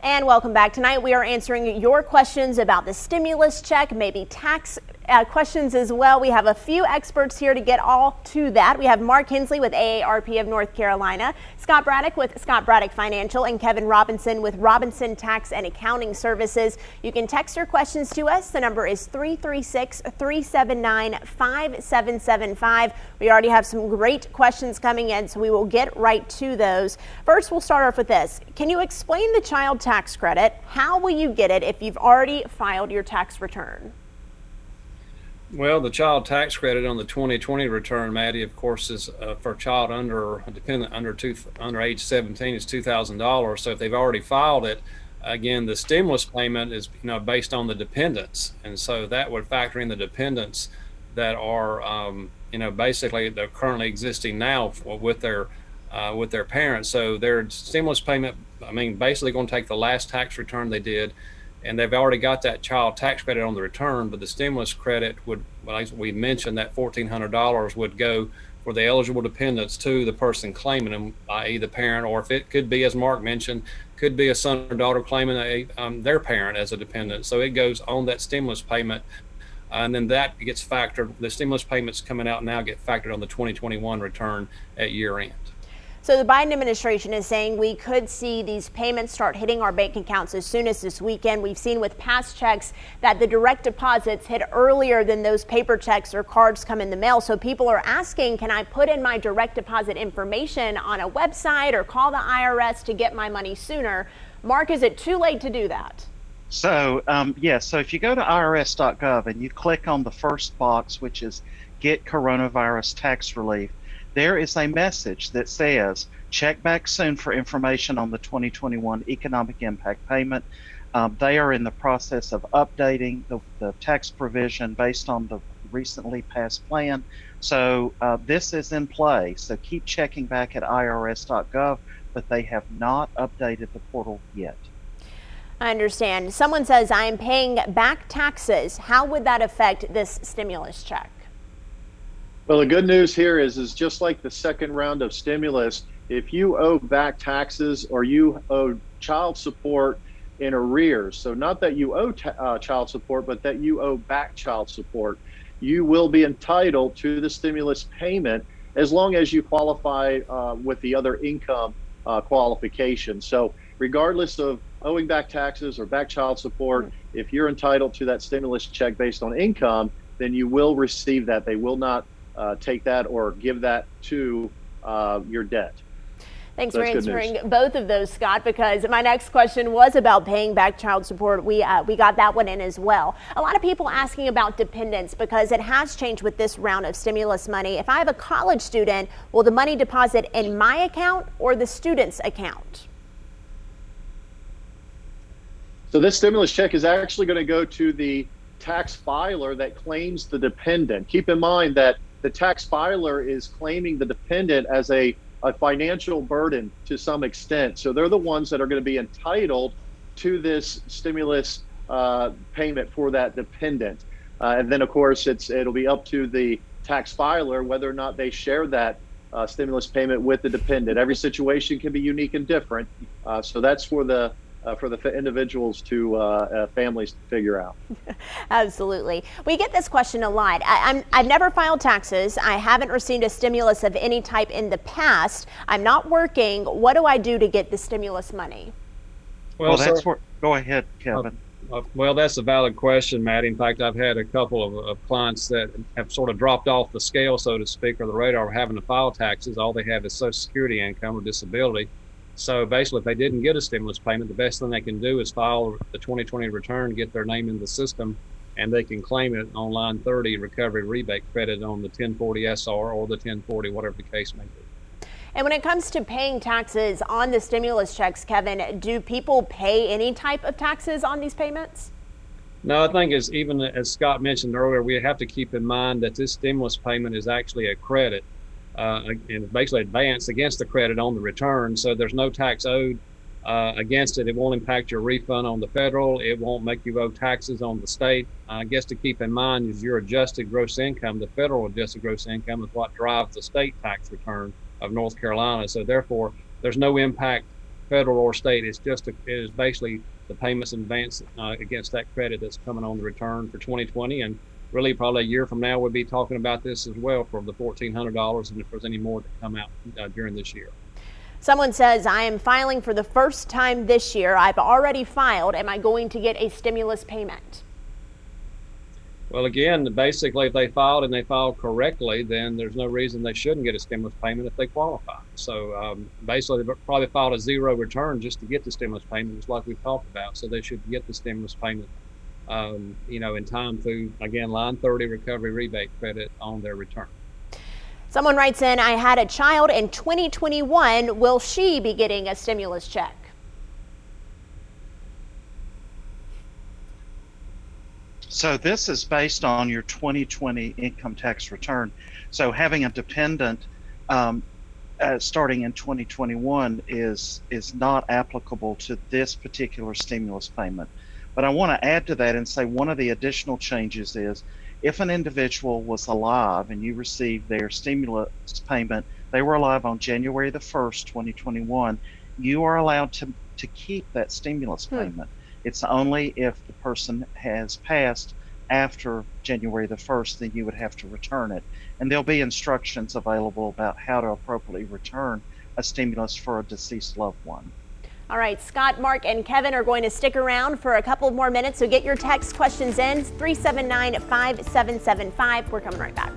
And welcome back. Tonight we are answering your questions about the stimulus check, maybe tax questions as well. We have a few experts here to get all to that. We have Mark Hensley with AARP of North Carolina, Scott Braddock with Scott Braddock Financial, and Kevin Robinson with Robinson Tax and Accounting Services. You can text your questions to us. The number is 336-379-5775. We already have some great questions coming in, so we will get right to those. First, we'll start off with this. Can you explain the child tax credit? How will you get it if you've already filed your tax return? Well, the child tax credit on the 2020 return, Maddie, of course, is for a child under age 17 is $2,000. So if they've already filed it, again, the stimulus payment is based on the dependents, and so that would factor in the dependents that are basically they're currently existing now with their parents. So their stimulus payment, basically going to take the last tax return they did, and they've already got that child tax credit on the return, but the stimulus credit would, well, as we mentioned, that $1,400 would go for the eligible dependents to the person claiming them, i.e. the parent, or if it could be, as Mark mentioned, could be a son or daughter claiming their parent as a dependent. So it goes on that stimulus payment, and then that gets factored. The stimulus payments coming out now get factored on the 2021 return at year end. So the Biden administration is saying we could see these payments start hitting our bank accounts as soon as this weekend. We've seen with past checks that the direct deposits hit earlier than those paper checks or cards come in the mail. So people are asking, can I put in my direct deposit information on a website or call the IRS to get my money sooner? Mark, is it too late to do that? So, so if you go to irs.gov and you click on the first box, which is Get Coronavirus Tax Relief, there is a message that says, check back soon for information on the 2021 economic impact payment. They are in the process of updating the tax provision based on the recently passed plan. So this is in play. So keep checking back at irs.gov, but they have not updated the portal yet. I understand. Someone says, I am paying back taxes. How would that affect this stimulus check? Well, the good news here is just like the second round of stimulus, if you owe back taxes or you owe child support in arrears, so not that you owe child support, but that you owe back child support, you will be entitled to the stimulus payment as long as you qualify with the other income qualification. So regardless of owing back taxes or back child support, if you're entitled to that stimulus check based on income, then you will receive that. They will not take that or give that to your debt. Thanks for answering both of those, Scott, because my next question was about paying back child support. We got that one in as well. A lot of people asking about dependents because it has changed with this round of stimulus money. If I have a college student, will the money deposit in my account or the student's account? So this stimulus check is actually going to go to the tax filer that claims the dependent. Keep in mind that the tax filer is claiming the dependent as a financial burden to some extent. So they're the ones that are going to be entitled to this stimulus payment for that dependent. And then, of course, it'll be up to the tax filer whether or not they share that stimulus payment with the dependent. Every situation can be unique and different. So that's for the individuals to families to figure out. Absolutely. We get this question a lot. I've never filed taxes. I haven't received a stimulus of any type in the past. I'm not working. What do I do to get the stimulus money? Well, go ahead, Kevin. Well, that's a valid question, Matt. In fact, I've had a couple of clients that have sort of dropped off the scale, so to speak, or the radar, having to file taxes. All they have is Social Security income or disability. So basically, if they didn't get a stimulus payment, the best thing they can do is file the 2020 return, get their name in the system, and they can claim it on line 30 recovery rebate credit on the 1040 SR or the 1040, whatever the case may be. And when it comes to paying taxes on the stimulus checks, Kevin, do people pay any type of taxes on these payments? No, I think even as Scott mentioned earlier, we have to keep in mind that this stimulus payment is actually a credit. And basically advance against the credit on the return, so there's no tax owed against it. It won't impact your refund on the federal. It won't make you owe taxes on the state. I guess to keep in mind is your adjusted gross income. The federal adjusted gross income is what drives the state tax return of North Carolina. So therefore, there's no impact federal or state. It is basically the payments in advance against that credit that's coming on the return for 2020. And really probably a year from now, we'll be talking about this as well for the $1,400 and if there's any more that come out during this year. Someone says, I am filing for the first time this year. I've already filed. Am I going to get a stimulus payment? Well, again, basically, if they filed and they filed correctly, then there's no reason they shouldn't get a stimulus payment if they qualify. So basically, they probably filed a zero return just to get the stimulus payment, just like we've talked about. So they should get the stimulus payment, in time through, again, line 30 recovery rebate credit on their return. Someone writes in, I had a child in 2021. Will she be getting a stimulus check? So this is based on your 2020 income tax return. So having a dependent starting in 2021 is not applicable to this particular stimulus payment. But I want to add to that and say one of the additional changes is if an individual was alive and you received their stimulus payment, they were alive on January the 1st, 2021, you are allowed to keep that stimulus payment. It's only if the person has passed after January the 1st, then you would have to return it. And there'll be instructions available about how to appropriately return a stimulus for a deceased loved one. All right, Scott, Mark, and Kevin are going to stick around for a couple more minutes, so get your text questions in, 379-5775. We're coming right back.